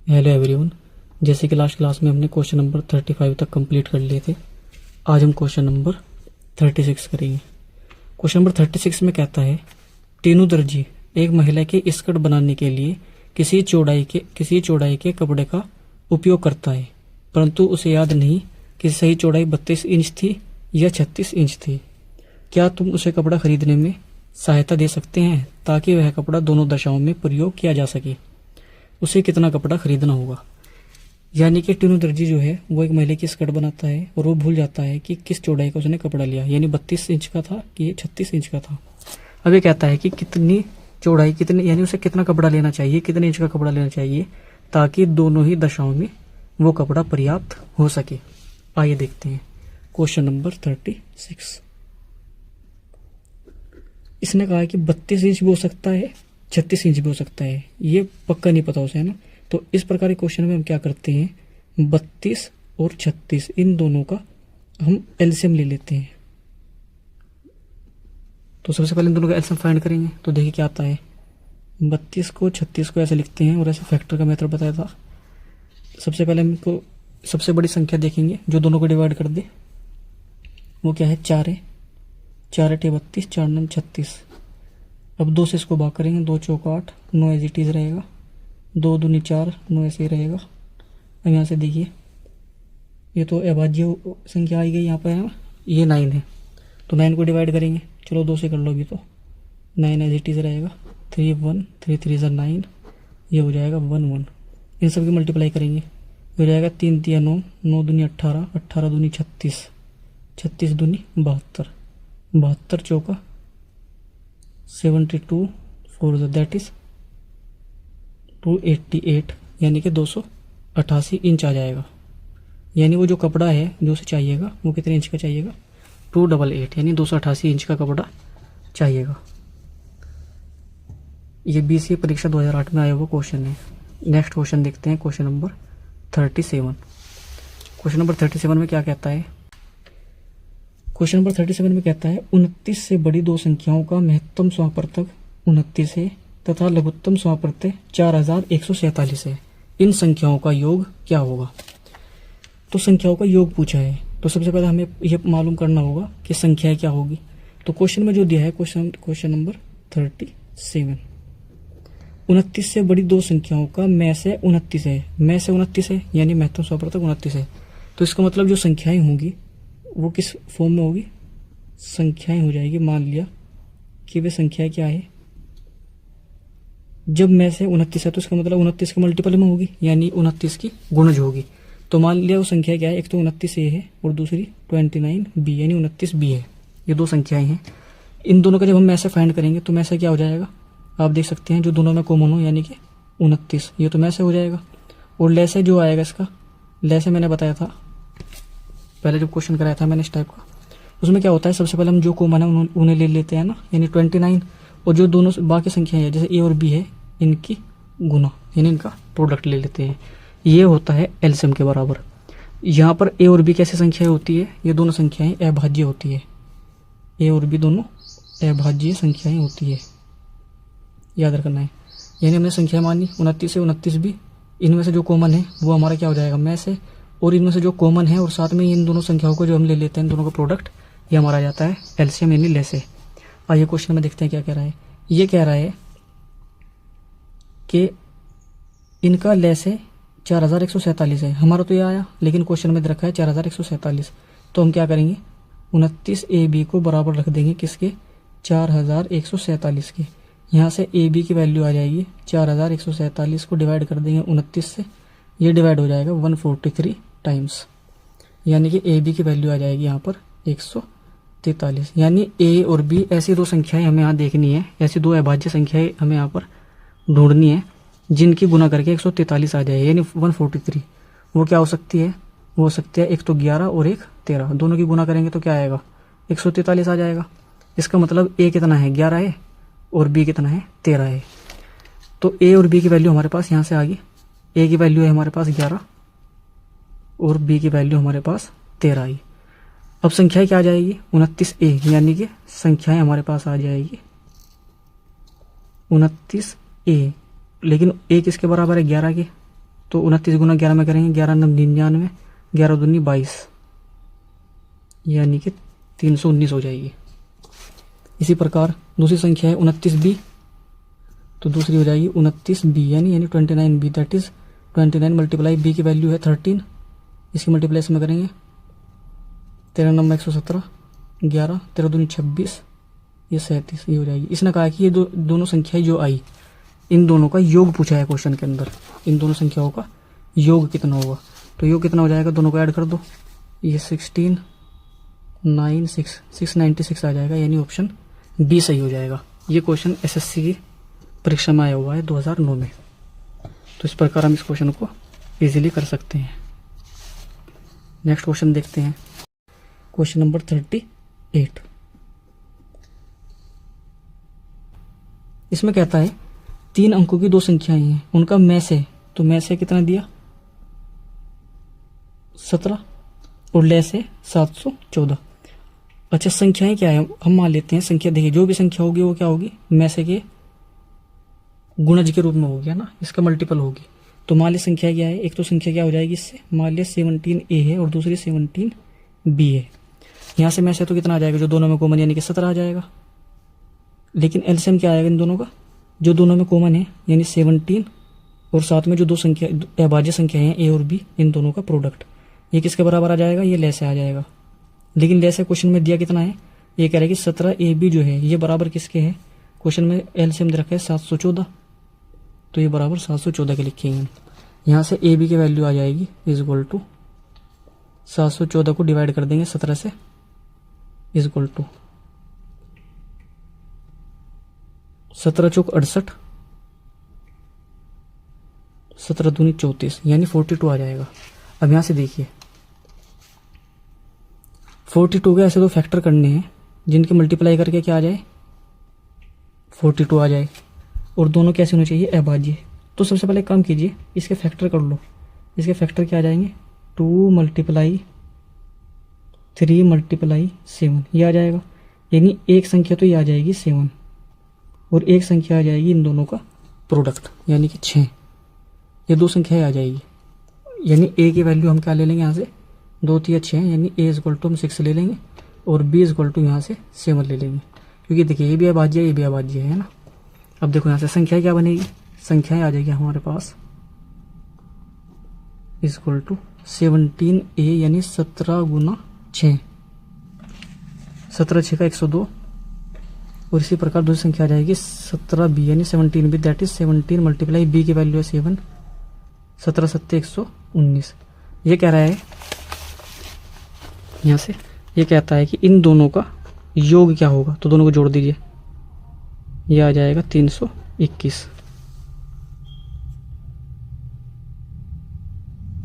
Hello everyone. जैसे कि last class में हमने क्वेश्चन नंबर 35 तक कंप्लीट कर लिए थे, आज हम क्वेश्चन नंबर 36 करेंगे। क्वेश्चन नंबर 36 में कहता है, टीनू दर्जी एक महिला के स्कर्ट बनाने के लिए किसी चौड़ाई के कपड़े का उपयोग करता है, परंतु उसे याद नहीं कि सही चौड़ाई 32 इंच थी या 36 इंच थी। क्या तुम उसे कपड़ा खरीदने में सहायता दे सकते हैं ताकि वह कपड़ा दोनों दशाओं में प्रयोग किया जा सके? उसे कितना कपड़ा खरीदना होगा? यानी कि टीनू दर्जी जो है वो एक महिला की स्कर्ट बनाता है और वो भूल जाता है कि किस चौड़ाई का उसने कपड़ा लिया, यानी 32 इंच का था कि 36 इंच का था। अब ये कहता है कि कितनी चौड़ाई यानी उसे कितना कपड़ा लेना चाहिए, कितने इंच का कपड़ा लेना चाहिए ताकि दोनों ही दशाओं में वो कपड़ा पर्याप्त हो सके। आइए देखते हैं क्वेश्चन नंबर 36। इसने कहा है कि 32 इंच भी हो सकता है, 36 इंच भी हो सकता है, ये पक्का नहीं पता उसे, है ना। तो इस प्रकार के क्वेश्चन में हम क्या करते हैं, 32 और 36 इन दोनों का हम एलसीएम ले लेते हैं। तो सबसे पहले इन दोनों का एलसीएम फाइंड करेंगे। तो देखिए क्या आता है, 32 को 36 को ऐसे लिखते हैं और ऐसे फैक्टर का मेथड बताया था। सबसे पहले हमको सबसे बड़ी संख्या देखेंगे जो दोनों को डिवाइड कर दे, वो क्या है, 4 है। 4 8 32, 4 9 36। अब 2 से इसको भाग करेंगे, 2 चौका 8, 9 एज इट इज रहेगा, 2 दूनी 4, 9 ऐसे ही रहेगा। अब यहाँ से देखिए ये तो अभाज्य संख्या आई गई यहाँ पर, है ना, ये 9 है। तो 9 को डिवाइड करेंगे, चलो 2 से कर लोगी तो 9 एज इट इज रहेगा। 3 1 3 3 9, ये हो जाएगा 1 1। इन सब की मल्टीप्लाई करेंगे, हो जाएगा 3 3 9, 9 दूनी 18, 18 दूनी 36, 36 दूनी 72, 72 चौका 72, 4 दैट इज 288, यानी कि 288 इंच आ जाएगा। यानी वो जो कपड़ा है जो उसे चाहिएगा वो कितने इंच का चाहिएगा, 288, यानी 288 इंच का कपड़ा चाहिएगा। ये बीसीए परीक्षा 2008 में आया हुआ क्वेश्चन है। नेक्स्ट क्वेश्चन देखते हैं, क्वेश्चन नंबर 37। क्वेश्चन नंबर 37 में क्या कहता है, क्वेश्चन नंबर 37 में कहता है 29 से बड़ी दो संख्याओं का महत्तम समापवर्तक 29 है तथा लघुत्तम समापवर्तक 4147 है। इन संख्याओं का योग क्या होगा? तो संख्याओं का योग पूछा है, तो सबसे पहले हमें यह मालूम करना होगा कि संख्याएं क्या होगी। तो क्वेश्चन में जो दिया है क्वेश्चन नंबर 37, 29 से बड़ी दो संख्याओं का में से 29 है, में से 29 है यानी महत्तम समापवर्तक 29 है। तो इसका मतलब जो संख्याएं होंगी वो किस फॉर्म में होगी, संख्याएं हो जाएगी। मान लिया कि वे संख्याएं क्या है, जब में से 29 है तो इसका मतलब 29 के मल्टीपल में होगी, यानी 29 की गुणज होगी। तो मान लिया वो संख्या क्या है, एक तो 29 ए है और दूसरी 29 बी, यानी 29 बी है। ये दो संख्याएं हैं, इन दोनों का जब हम में से फाइंड करेंगे तो में से क्या हो जाएगा, आप देख सकते हैं जो दोनों में कॉमन हो, यानी कि 29, ये तो में से हो जाएगा। और ले से जो आएगा, इसका ले से मैंने बताया था पहले जब क्वेश्चन कराया था मैंने इस टाइप का, उसमें क्या होता है, सबसे पहले हम जो कॉमन है उन्हें ले लेते हैं ना, यानी 29, और जो दोनों बाकी संख्याएं हैं जैसे ए और बी है इनकी गुना, यानी इनका प्रोडक्ट ले लेते हैं। ये होता है एलसीएम के बराबर। यहाँ पर ए और बी कैसी संख्याएं होती है, ये दोनों संख्याएं अभाज्य होती है, ए और बी दोनों अभाज्य संख्याएं होती है, याद रखना है। यानी हमने संख्या मानी 29 से 29 भी, इनमें से जो कॉमन है वो हमारा क्या हो जाएगा, में से, और इनमें से जो कॉमन है और साथ में इन दोनों संख्याओं को जो हम ले लेते हैं, इन दोनों का प्रोडक्ट, ये हमारा आ जाता है एलसीएम यानी ले से। आइए क्वेश्चन में देखते हैं क्या कह रहा है। ये कह रहा है कि इनका ले से 4147 है, हमारा तो ये आया लेकिन क्वेश्चन में दे रखा है 4147। तो हम क्या करेंगे, 29 ए बी को बराबर रख देंगे किसके, 4147 के। यहाँ से ए बी की वैल्यू आ जाएगी 4147 को डिवाइड कर देंगे 29 से, ये डिवाइड हो जाएगा 143 टाइम्स, यानी कि ए बी की वैल्यू आ जाएगी यहाँ पर 143। यानी ए और बी ऐसी दो संख्याएं हमें यहाँ देखनी है, ऐसी दो अभाज्य संख्याएं हमें यहाँ पर ढूंढनी है जिनकी गुना करके 143 आ जाए, यानी 143। वो क्या हो सकती है, वो हो सकती है एक तो 11 और एक 13, दोनों की गुना करेंगे तो क्या आएगा, 143 आ जाएगा। इसका मतलब ए कितना है, 11 है, और बी कितना है, 13 है। तो ए और बी की वैल्यू हमारे पास यहाँ से आ गई, ए की वैल्यू है हमारे पास 11 और बी की वैल्यू हमारे पास 13 आई। अब संख्याएं क्या आ जाएगी, 29 ए, यानी कि संख्याएं हमारे पास आ जाएगी 29 ए, लेकिन ए किसके बराबर है, 11 के, तो 29 गुना 11 में करेंगे, 11 9 99, 11 दूनी 22, यानी कि 319 हो जाएगी। इसी प्रकार दूसरी संख्या है 29b, तो दूसरी हो जाएगी 29b यानी 29b, that is 29 multiply b की वैल्यू है 13, इसकी मल्टीप्लाई में करेंगे 13 9 117, 11 13 दूनी 26, ये 37, ये हो जाएगी। इसने कहा कि ये दोनों संख्याएं जो आई, इन दोनों का योग पूछा है क्वेश्चन के अंदर, इन दोनों संख्याओं का योग कितना होगा। तो योग कितना हो जाएगा, दोनों को ऐड कर दो, ये 16 9 696 आ जाएगा, यानी ऑप्शन बी सही हो जाएगा। ये क्वेश्चन एसएससी की परीक्षा में आया हुआ है 2009 में। तो इस प्रकार हम इस क्वेश्चन को इजीली कर सकते हैं। नेक्स्ट क्वेश्चन देखते हैं, क्वेश्चन नंबर 38। इसमें कहता है 3 अंकों की 2 संख्याएं हैं, उनका मैस है, तो मैस है कितना दिया 17 और लेस है 714। अच्छा संख्याएं क्या है, हम मान लेते हैं संख्या, देखिए जो भी संख्या होगी वो क्या होगी, मैस के गुणज के रूप में होगी, है ना, इसका मल्टीपल होगी। तो मान ली संख्या क्या है, एक तो संख्या क्या हो जाएगी इससे, मान लिया 17a है और दूसरी 17b है। यहाँ से मैस है तो कितना आ जाएगा, जो दोनों में कॉमन यानी कि 17 आ जाएगा। लेकिन एलसीएम क्या आएगा इन दोनों का, जो दोनों में कॉमन है यानी 17 और साथ में जो 2 संख्या अभाज्य संख्या है ए और बी, इन दोनों का प्रोडक्ट, ये किसके बराबर आ जाएगा, ये लेस आ जाएगा। लेकिन लेस क्वेश्चन में दिया कितना है, ये कह रहा है कि 17ab जो है ये बराबर किसके है, क्वेश्चन में एलसीएम दे रखा है 714, तो ये बराबर 714 के लिखेंगे। यहाँ से ए बी की वैल्यू आ जाएगी इज इक्वल टू 714 को डिवाइड कर देंगे 17 से, इज इक्वल टू 17 चौक 68, 17 दूनी 34, यानी 42 आ जाएगा। अब यहाँ से देखिए 42 के ऐसे 2 फैक्टर करने हैं जिनके मल्टीप्लाई करके क्या आ जाए 42 आ जाए, और दोनों कैसे होने चाहिए, अभाज्य। तो सबसे पहले काम कीजिए, इसके फैक्टर कर लो। इसके फैक्टर क्या आ जाएंगे, 2 मल्टीप्लाई 3 मल्टीप्लाई 7, ये आ जाएगा। यानी एक संख्या तो ये आ जाएगी 7 और एक संख्या आ जाएगी इन दोनों का प्रोडक्ट यानी कि 6, ये 2 संख्याएं आ जाएगी। यानी ए की वैल्यू हम क्या ले लेंगे यहाँ से, 2 3 6, यानी ए इक्वल टू हम 6 ले लेंगे और बी इक्वल टू यहाँ से 7 ले लेंगे, क्योंकि देखिए ये भी अभाज्य ये भी अभाज्य है ना। अब देखो यहाँ से संख्या क्या बनेगी, संख्याएं आ जाएगी हमारे पास इक्वल टू 17a यानी 17 गुना 6, 17 6 का 102, और इसी प्रकार दूसरी संख्या आ जाएगी 17b यानी 17b, that is 17 multiply b की वैल्यू है 7, 17 7 119। ये कह रहा है यहाँ से, ये कहता है कि इन दोनों का योग क्या होगा, तो दोनों को जोड़ दीजिए, ये आ जाएगा 321,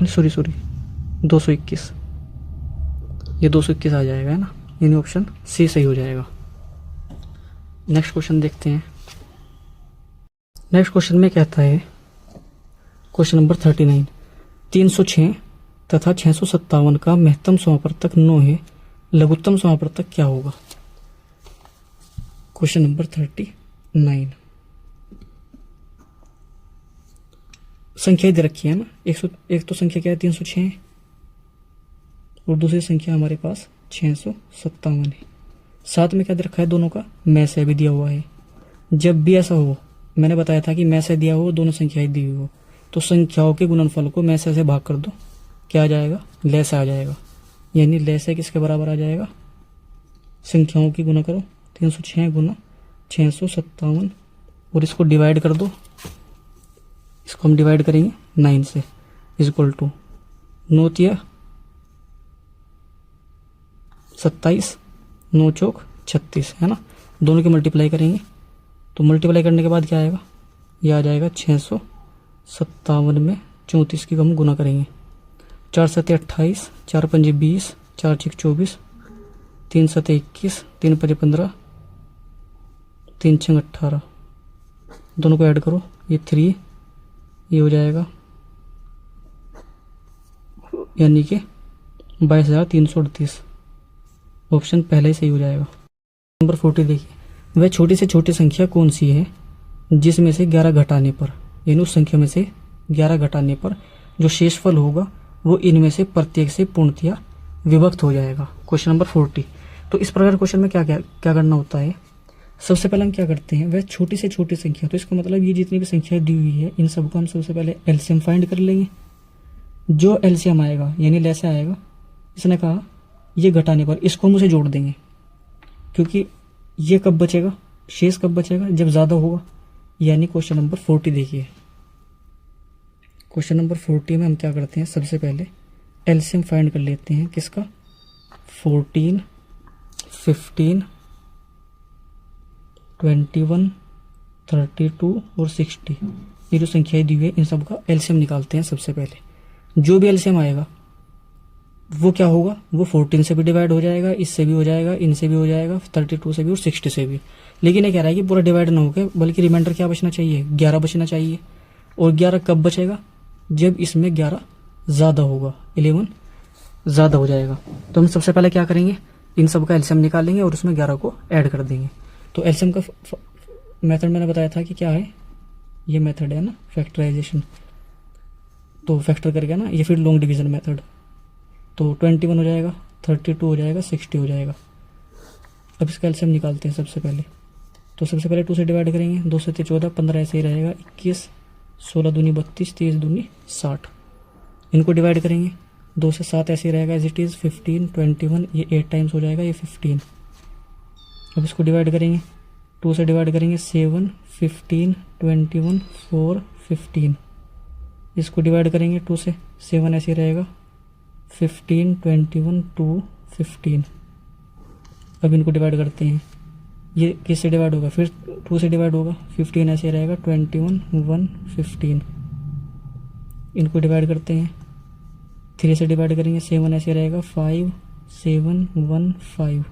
सॉरी 221, ये 221 आ जाएगा, है ना, यानी ऑप्शन सी सही हो जाएगा। नेक्स्ट क्वेश्चन देखते हैं। नेक्स्ट क्वेश्चन में कहता है क्वेश्चन नंबर 39, 306 तथा 657 का महत्तम समापवर्तक 9 है, लघुत्तम समापवर्तक क्या होगा। क्वेश्चन नंबर 39, संख्या दे रखी है ना, एक तो संख्या क्या है 306 और दूसरी संख्या हमारे पास 657 है। साथ में क्या दे रखा है, दोनों का मैसे भी दिया हुआ है। जब भी ऐसा हो, मैंने बताया था कि मैसे दिया हो दोनों संख्याएं दी हुई हो, तो संख्याओं के गुणनफल को मैसे से भाग कर दो, क्या आ जाएगा, लेस आ जाएगा। यानी लेस है किसके बराबर आ जाएगा, संख्याओं की गुना करो, 306 गुना 657 और इसको डिवाइड कर दो, इसको हम डिवाइड करेंगे 9 से, इज इक्वल टू 9 तिया 27, 9 चौक 36, है ना। दोनों की मल्टीप्लाई करेंगे तो मल्टीप्लाई करने के बाद क्या आएगा, यह आ जाएगा 657 में 34 की हम गुना करेंगे, 4 7 28, 4 5 20, 4 6 24, 3 7 21, 3 5 15, 3 6 18, दोनों को ऐड करो, ये 3, ये हो जाएगा यानी कि 22,338, ऑप्शन पहले ही सही हो जाएगा। नंबर 40 देखिए, वह छोटी से छोटी संख्या कौन सी है जिसमें से 11 घटाने पर, यानी उस संख्या में से 11 घटाने पर जो शेषफल होगा वो इनमें से प्रत्येक से पूर्णतया विभक्त हो जाएगा। Question number 40। तो इस प्रकार क्वेश्चन में क्या क्या क्या करना होता है, सबसे पहले हम क्या करते हैं, वह छोटी से छोटी संख्या, तो इसका मतलब ये जितनी भी संख्या दी हुई है इन सबको हम सबसे पहले एलसीएम फाइंड कर लेंगे। जो एलसीएम आएगा यानी लैसा आएगा, इसने कहा ये घटाने पर इसको हम उसे जोड़ देंगे, क्योंकि ये कब बचेगा, शेष कब बचेगा, जब ज़्यादा होगा। यानी क्वेश्चन नंबर 40 देखिए, क्वेश्चन नंबर 40 में हम क्या करते हैं, सबसे पहले एलसीएम फाइंड कर लेते हैं किसका, 14, 15, 21, 32 और 60, ये जो संख्याएं दी हुई है इन सब का एलसीएम निकालते हैं। सबसे पहले जो भी एलसीएम आएगा वो क्या होगा, वो 14 से भी डिवाइड हो जाएगा, इससे भी हो जाएगा, इनसे भी हो जाएगा, 32 से भी और 60 से भी। लेकिन ये कह रहा है कि पूरा डिवाइड ना होकर बल्कि रिमाइंडर क्या बचना चाहिए, 11 बचना चाहिए। और 11 कब बचेगा, जब इसमें 11 ज़्यादा होगा, 11 ज़्यादा हो जाएगा। तो हम सबसे पहले क्या करेंगे, इन सब का एलसीएम निकालेंगे और उसमें 11 को ऐड कर देंगे। तो एलसीएम का मेथड मैंने बताया था कि क्या है, ये मेथड है ना फैक्टराइजेशन, तो फैक्टर करके ना ये फिर लॉन्ग डिवीजन मेथड। तो 21 हो जाएगा, 32 हो जाएगा, 60 हो जाएगा। अब इसका एलसीएम निकालते हैं सबसे पहले। तो सबसे पहले 2 से डिवाइड करेंगे, 2 से 14, 15 ऐसे ही रहेगा, 21, 16 दूनी 32, 23 दूनी 60। इनको डिवाइड करेंगे, 2 से 7 ऐसे ही रहेगा एज इट इज़, 15, 21, ये 8 टाइम्स हो जाएगा, ये 15। अब इसको डिवाइड करेंगे, 2 से डिवाइड करेंगे, 7, 15, 21, 4, 15। इसको डिवाइड करेंगे 2 से, 7 ऐसे ही रहेगा, 15, 21, 2, 15। अब इनको डिवाइड करते हैं, ये किससे डिवाइड होगा, फिर 2 से डिवाइड होगा, 15 ऐसे रहेगा, 21, 1, 15। इनको डिवाइड करते हैं, 3 से डिवाइड करेंगे, 7 ऐसे रहेगा, 5, 7, 1, 5।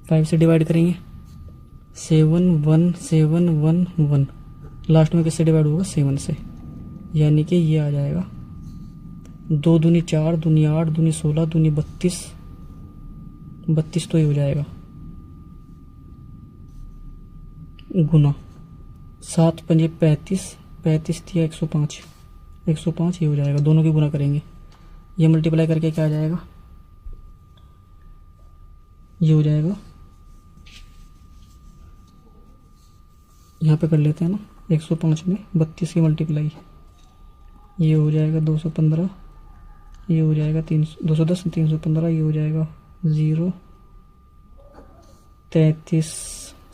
5 से डिवाइड करेंगे, 7, 1, 7, 1, 1। लास्ट में किससे डिवाइड होगा, 7 से, यानी कि ये आ जाएगा 2 दूनी 4, दूनी 8, दूनी 16, दूनी 32, 32 तो ये हो जाएगा, गुना 7 पंजे 35, 35 दिया 105, 105 ये हो जाएगा। दोनों की गुना करेंगे, ये मल्टीप्लाई करके क्या आ जाएगा, ये हो जाएगा, यहाँ पे कर लेते हैं ना, 105 में 32 की मल्टीप्लाई, ये हो जाएगा 215, ये हो जाएगा 210, 315, ये हो जाएगा 0, 33,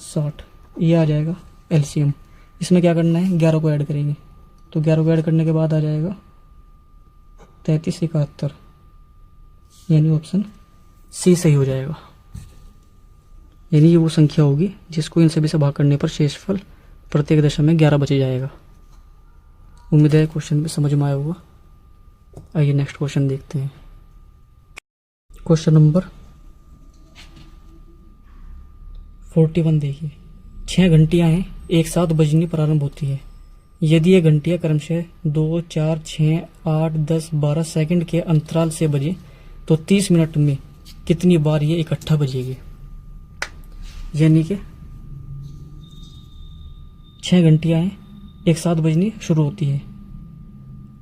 60, ये आ जाएगा एलसीएम। इसमें क्या करना है, 11 को ऐड करेंगे, तो 11 को ऐड करने के बाद आ जाएगा 33, 71, यानी ऑप्शन सी सही हो जाएगा। यानी ये वो संख्या होगी जिसको इन सभी से भाग करने पर शेषफल प्रत्येक दशा में 11 बचे जाएगा। उम्मीद है क्वेश्चन में समझ में आया होगा। आइए नेक्स्ट क्वेश्चन देखते हैं। क्वेश्चन नंबर 41 देखिए, 6 घंटियां हैं, एक साथ बजनी प्रारंभ होती है। यदि ये घंटियां क्रमशः 2, 4, 6, 8, 10, 12 सेकंड के अंतराल से बजे तो 30 मिनट में कितनी बार ये इकट्ठा बजेगी। यानी कि 6 घंटियां हैं, एक साथ बजनी शुरू होती है,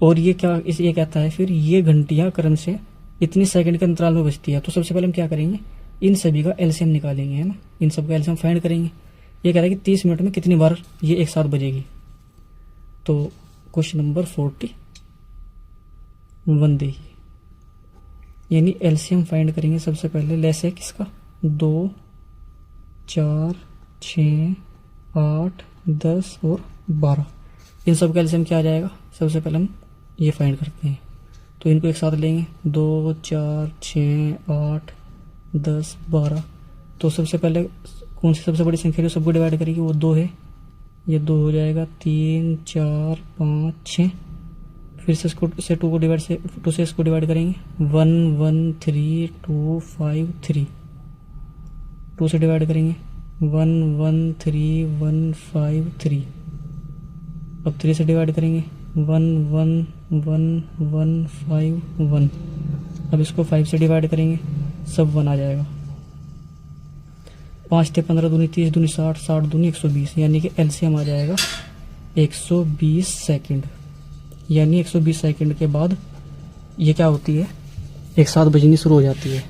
और ये क्या ये कहता है फिर ये घंटियां क्रमशः इतनी सेकंड के अंतराल में बजती है। तो सबसे पहले हम क्या करेंगे, इन सभी का एलसीएम निकालेंगे, है ना, इन सब का एलसीएम फाइंड करेंगे। ये कह रहा है कि 30 मिनट में कितनी बार ये एक साथ बजेगी। तो क्वेश्चन नंबर 41 देखिए, यानी एलसीएम फाइंड करेंगे सबसे पहले। लेस है किसका, 2, 4, 6, 8, 10 और 12, इन सब का एलसीएम क्या आ जाएगा। सबसे पहले हम ये फाइंड करते हैं, तो इनको एक साथ लेंगे, 2, 4, 6, 8, 10, 12। तो सबसे पहले कौन सी सबसे बड़ी संख्या जो सबको डिवाइड करेगी, वो 2 है, ये 2 हो जाएगा, 3, 4, 5, 6। फिर से इसको 2 को डिवाइड से 2 से इसको डिवाइड करेंगे, 1, 1, 3, 2, 5, 3। 2 से डिवाइड करेंगे, 1, 1, 3, 1, 5, 3। अब 3 से डिवाइड करेंगे, 1, 1, 1, 1, 5, 1। अब इसको 5 से डिवाइड करेंगे, सब 1 आ जाएगा। 5 × 15 दूनी 30, दूनी 60, 60 दूनी 120, यानी कि एलसीएम आ जाएगा 120 सेकंड। यानी 120 सेकंड के बाद ये क्या होती है, एक साथ बजनी शुरू हो जाती है।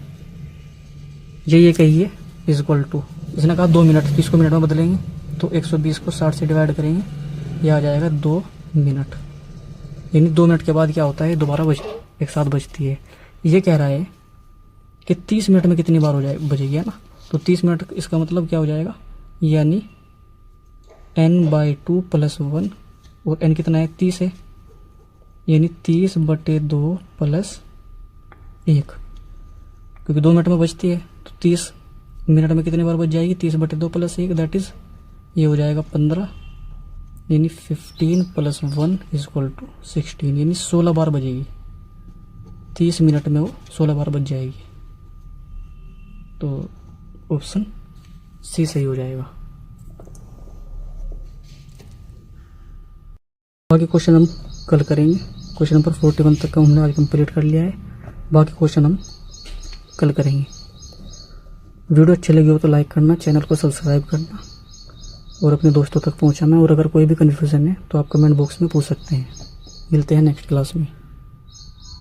ये कहिए इज इक्वल टू, इसने कहा 2 मिनट, इसको मिनट में बदलेंगे तो 120 को 60 से डिवाइड करेंगे, ये आ जाएगा 2 मिनट। यानी 2 मिनट के बाद क्या होता है, दोबारा एक साथ बजती है। ये कह रहा है कि 30 मिनट में कितनी बार बजेगी, है ना। तो 30 मिनट इसका मतलब क्या हो जाएगा, यानी n/2 + 1, और n कितना है, 30 है, यानी 30/2 + 1, क्योंकि 2 मिनट में बजती है तो 30 मिनट में कितनी बार बज जाएगी, 30/2 + 1, दैट इज ये हो जाएगा 15, यानी 15 + 1 = 16, यानी 16 बार बजेगी। 30 मिनट में वो 16 बार बज जाएगी। तो ऑप्शन सी सही हो जाएगा। बाकी क्वेश्चन हम कल करेंगे। क्वेश्चन नंबर 41 तक का हमने आज कंप्लीट कर लिया है, बाकी क्वेश्चन हम कल करेंगे। वीडियो अच्छी लगी हो तो लाइक करना, चैनल को सब्सक्राइब करना और अपने दोस्तों तक पहुंचाना। और अगर कोई भी कन्फ्यूज़न है तो आप कमेंट बॉक्स में पूछ सकते हैं। मिलते हैं नेक्स्ट क्लास में।